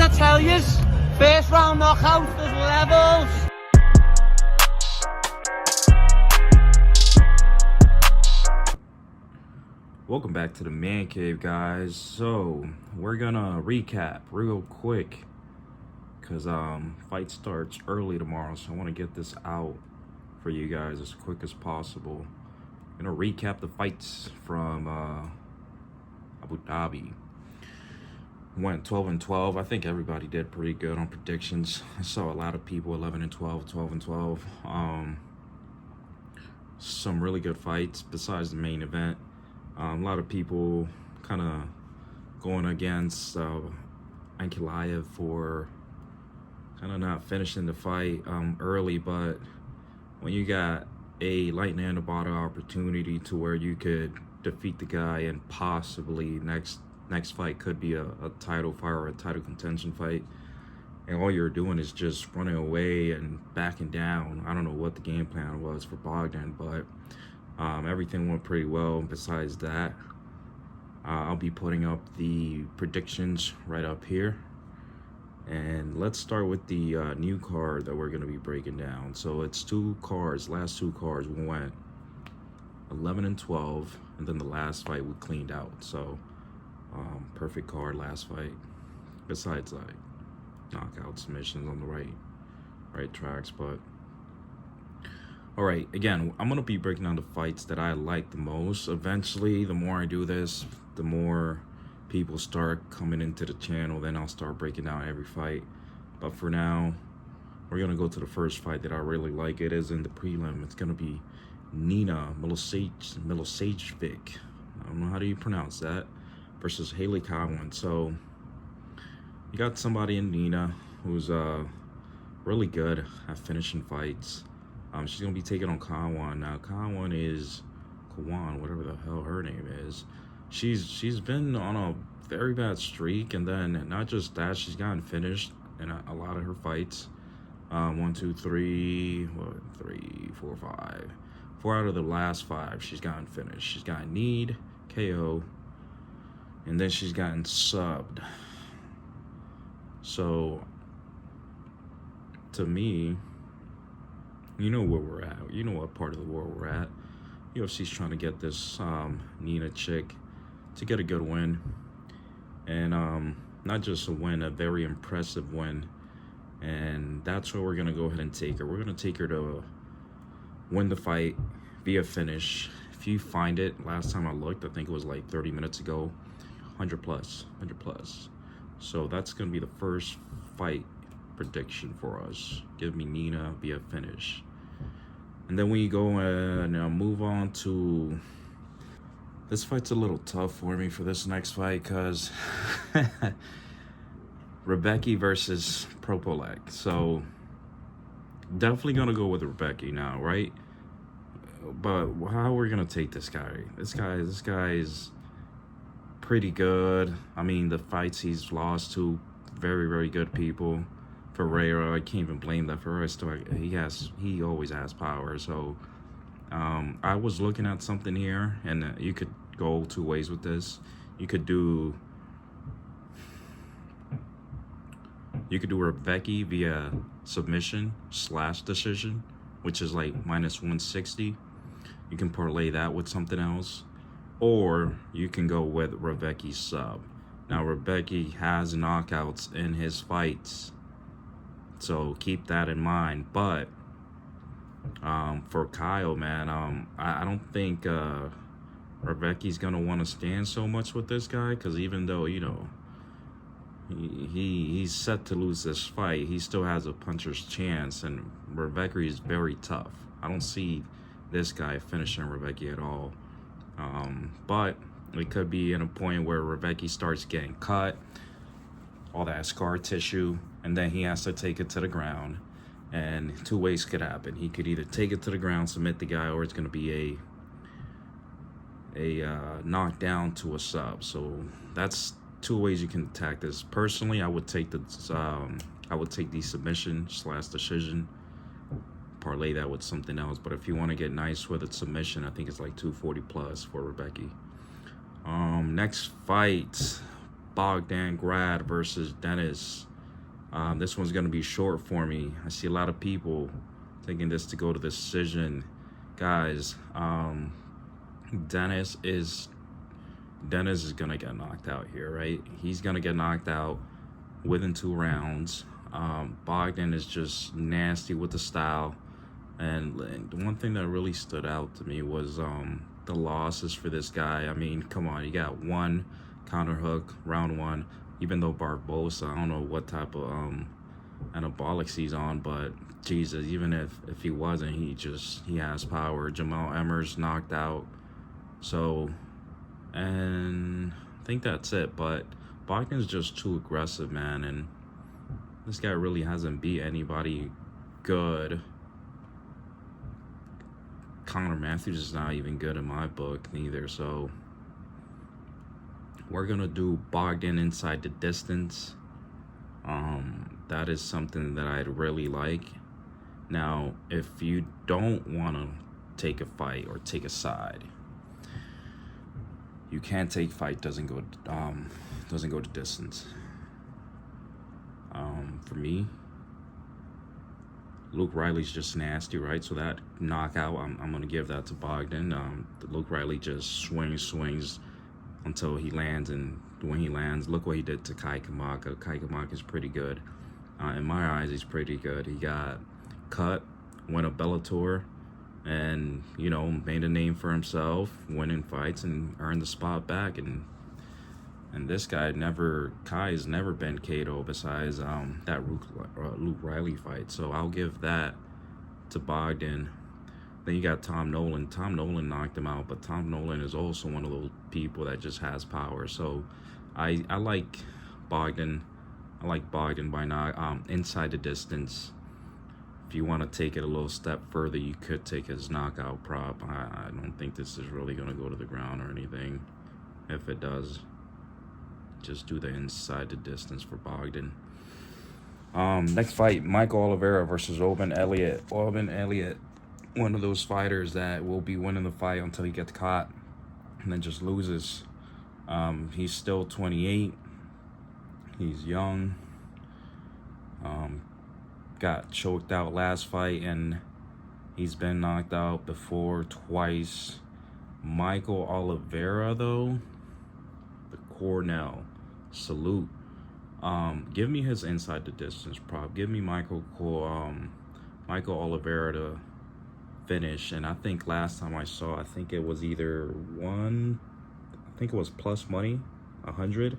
I tell yous? First round knockout, there's levels. Welcome back to the Man Cave, guys. So we're gonna recap real quick because fight starts early tomorrow, so I want to get this out for you guys as quick as possible. I'm gonna recap the fights from Abu Dhabi. Went 12-12. I think everybody did pretty good on predictions. I saw a lot of people 11-12, 12-12. Some really good fights besides the main event. A lot of people kind of going against Ankalaev for kind of not finishing the fight early, but when you got a lightning in the bottle opportunity to where you could defeat the guy and possibly next fight could be a title fight or a title contention fight, and all you're doing is just running away and backing down. I don't know what the game plan was for Bogdan, but everything went pretty well. Besides that, I'll be putting up the predictions right up here. And let's start with the new card that we're going to be breaking down. So it's two cards. Last two cards we went 11-12, and then the last fight we cleaned out. So perfect card last fight. Besides like knockout submissions on the right tracks, but all right, again, I'm going to be breaking down the fights that I like the most. Eventually, the more I do this, the more people start coming into the channel, then I'll start breaking down every fight. But for now, we're going to go to the first fight that I really like. It is in the prelim. It's going to be Nina Milosevic. I don't know how do you pronounce that, versus Haley Cowan. So you got somebody in Nina who's really good at finishing fights. She's going to be taking on Kawan. Now, Kawan, whatever the hell her name is. She's been on a very bad streak, and then not just that, she's gotten finished in a lot of her fights. 1, 2, 3, 4, 5. 4 out of the last 5, she's gotten finished. She's gotten kneed, KO, and then she's gotten subbed. So, to me, you know where we're at. You know what part of the world we're at. UFC's trying to get this Nina chick to get a good win. And not just a win, a very impressive win. And that's where we're going to go ahead and take her. We're going to take her to win the fight via finish. If you find it, last time I looked, I think it was like 30 minutes ago, 100 plus. So that's going to be the first fight prediction for us. Give me Nina via finish. And then we go and move on to this fight's a little tough for me for this next fight because Rebecca versus Propolek. So definitely gonna go with Rebecca now, right? But how are we gonna take this guy? This guy is pretty good. I mean, the fights he's lost to very, very good people. Ferreira, I can't even blame that. Ferreira still, he always has power. So I was looking at something here, and you could go two ways with this. You could do Rebecca via submission / decision, which is like -160. You can parlay that with something else, or you can go with Rebecca's sub. Now Rebecca has knockouts in his fights, so keep that in mind. But for Kyle, man, I don't think Rebecca's gonna want to stand so much with this guy, because even though, you know, he's set to lose this fight, he still has a puncher's chance, and Rebecca is very tough. I don't see this guy finishing Rebecca at all. But it could be in a point where Rebecca starts getting cut, all that scar tissue, and then he has to take it to the ground. And two ways could happen. He could either take it to the ground, submit the guy, or it's going to be a knockdown to a sub. So that's two ways you can attack this. Personally, I would take the submission / decision, parlay that with something else. But if you want to get nice with a submission, I think it's like 240 plus for Rebecca. Next fight, Bogdan Grad versus Dennis This one's going to be short for me. I see a lot of people taking this to go to decision. Guys, Dennis is going to get knocked out here, right? He's going to get knocked out within 2 rounds. Bogdan is just nasty with the style. And the one thing that really stood out to me was the losses for this guy. I mean, come on, you got 1 counter hook, round 1. Even though Barbosa, I don't know what type of anabolics he's on, but Jesus, even if he wasn't, he has power. Jamal Emmers knocked out. So, and I think that's it. But Bogdan's just too aggressive, man, and this guy really hasn't beat anybody good. Connor Matthews is not even good in my book neither, so we're gonna do Bogdan inside the distance. That is something that I'd really like. Now, if you don't want to take a fight or take a side, you can't take fight doesn't go to distance. For me, Luke Riley's just nasty, right? So that knockout, I'm gonna give that to Bogdan. Luke Riley just swings until he lands, and when he lands, look what he did to Kai Kamaka. Kai Kamaka is pretty good. In my eyes, he's pretty good. He got cut, went a Bellator, and, you know, made a name for himself, winning fights, and earned the spot back. And this guy Kai's never been KO besides that Luke Riley fight. So I'll give that to Bogdan. Then you got Tom Nolan. Tom Nolan knocked him out, but Tom Nolan is also one of those people that just has power. So I like Bogdan. I like Bogdan by now. Inside the distance. If you want to take it a little step further, you could take his knockout prop. I don't think this is really going to go to the ground or anything. If it does, just do the inside the distance for Bogdan. Next fight, Michael Oliveira versus Oban Elliott. Oban Elliott, one of those fighters that will be winning the fight until he gets caught and then just loses. He's still 28. He's young. Got choked out last fight, and he's been knocked out before twice. Michael Oliveira, though, the Cornell, salute. Give me his inside the distance prop. Give me Michael Oliveira to finish. And I think last time I saw, I think it was either plus money, 100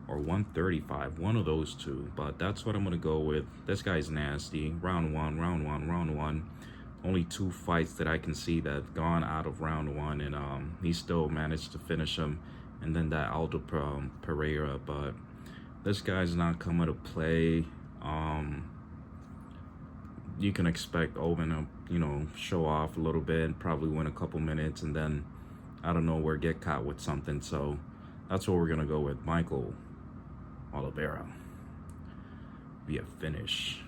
or 135, one of those two. But that's what I'm gonna go with. This guy's nasty. Round one. Only 2 fights that I can see that have gone out of round 1, and he still managed to finish him. And then that Aldo Pereira, but this guy's not coming to play. You can expect Oban to, you know, show off a little bit, probably win a couple minutes, and then I don't know where, get caught with something. So that's what we're gonna go with. Michael Oliveira via finish.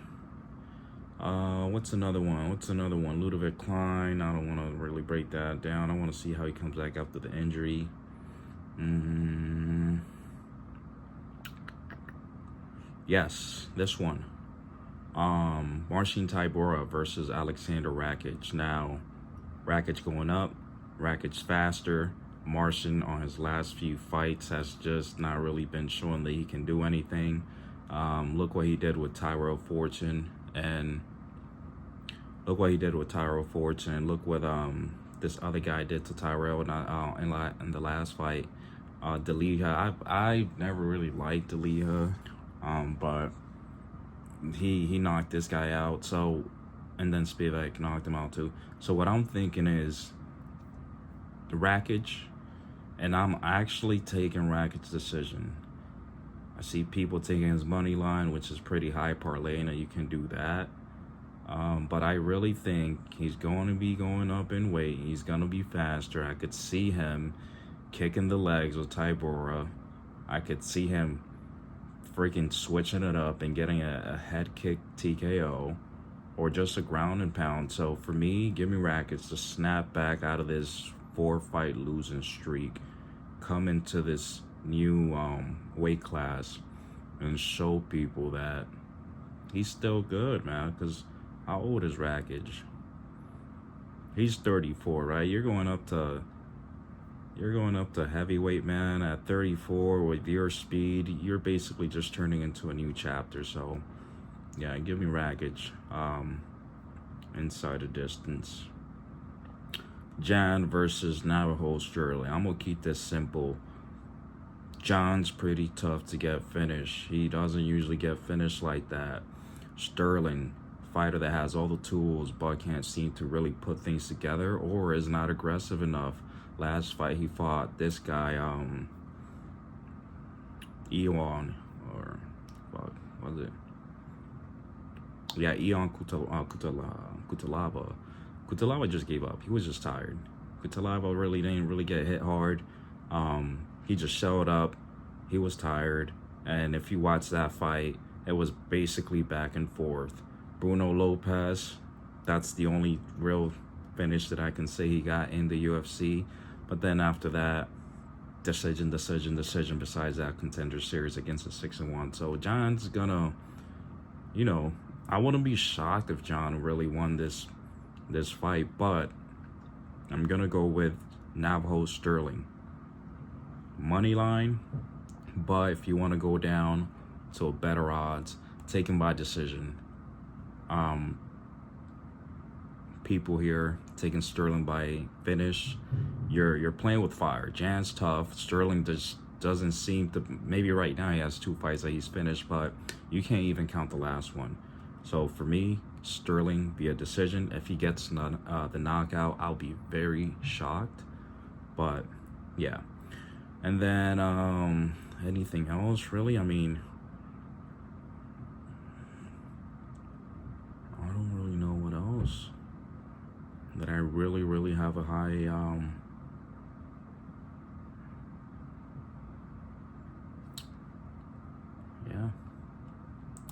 What's another one? Ludovic Klein. I don't want to really break that down. I want to see how he comes back after the injury. Yes, this one. Marcin Tybura versus Alexander Rakic. Now, Rakic going up. Rakic's faster. Marcin on his last few fights has just not really been showing that he can do anything. Look what he did with Tyrell Fortune, and look what this other guy did to Tyrell in the last fight. D'Elia, I never really liked D'Elia, but he knocked this guy out. So, and then Spivak knocked him out too. So what I'm thinking is Rakic, and I'm actually taking Rakic's decision. I see people taking his money line, which is pretty high parlay, and you can do that. But I really think he's going to be going up in weight. He's going to be faster. I could see him kicking the legs with Tybura. I could see him freaking switching it up and getting a head kick TKO or just a ground and pound. So for me, give me Rakic to snap back out of this 4-fight losing streak, come into this new weight class and show people that he's still good, man. Because how old is Rakic? He's 34, right? You're going up to heavyweight, man, at 34 with your speed. You're basically just turning into a new chapter. So, yeah, give me Rakic inside the distance. Jan versus Navajo Sterling. I'm going to keep this simple. John's pretty tough to get finished. He doesn't usually get finished like that. Sterling, fighter that has all the tools but can't seem to really put things together or is not aggressive enough. Last fight he fought this guy, Ion, or what was it? Yeah, Ion Kutalaba. Kutalaba just gave up. He was just tired. Kutalaba really didn't get hit hard. He just showed up. He was tired. And if you watch that fight, it was basically back and forth. Bruno Lopez, that's the only real finish that I can say he got in the UFC. But then after that, decision besides that Contender Series against the 6-1. So John's gonna, I wouldn't be shocked if John really won this fight, but I'm gonna go with Navajo Sterling. Money line, but if you want to go down to better odds, take him by decision. People here taking Sterling by finish. You're playing with fire. Jan's tough. Sterling just doesn't seem to. Maybe right now he has 2 fights that he's finished, but you can't even count the last one. So for me, Sterling via decision. If he gets the knockout, I'll be very shocked. But yeah, and then anything else really? I mean, I don't really know what else that I really have a high yeah.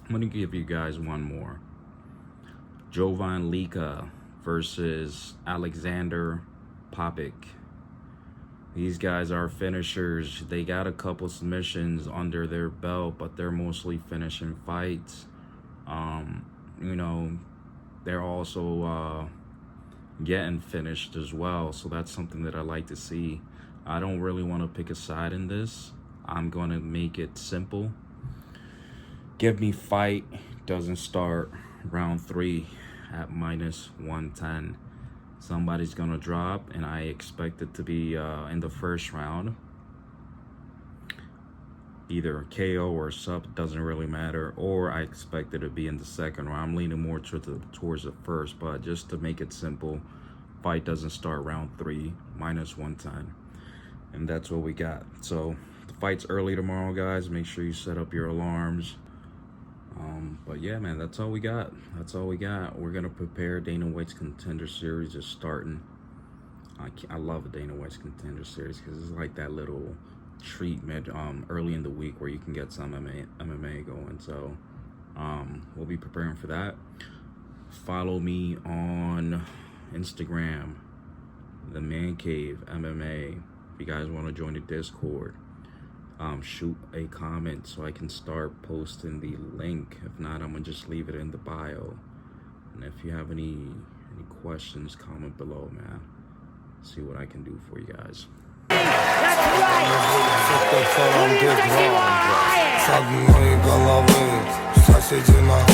I'm gonna give you guys one more. Jovan Lika versus Alexander Popik. These guys are finishers. They got a couple submissions under their belt, but they're mostly finishing fights. They're also getting finished as well, so that's something that I like to see. I don't really want to pick a side in this. I'm going to make it simple. Give me fight doesn't start round 3 at -110. Somebody's going to drop, and I expect it to be in the first round. Either a KO or a sub, doesn't really matter. Or I expect it to be in the second round. I'm leaning more towards the first, but just to make it simple, fight doesn't start round 3, -110. And that's what we got. So the fight's early tomorrow, guys. Make sure you set up your alarms. But yeah, man, that's all we got. We're gonna prepare. Dana White's Contender Series is starting. I love the Dana White's Contender Series because it's like that little treatment early in the week where you can get some MMA going. So we'll be preparing for that. Follow me on Instagram, The Man Cave MMA. If you guys want to join the Discord, shoot a comment so I can start posting the link. If not, I'm gonna just leave it in the bio. And if you have any questions, comment below, man. See what I can do for you guys. That's right! What do you think you are?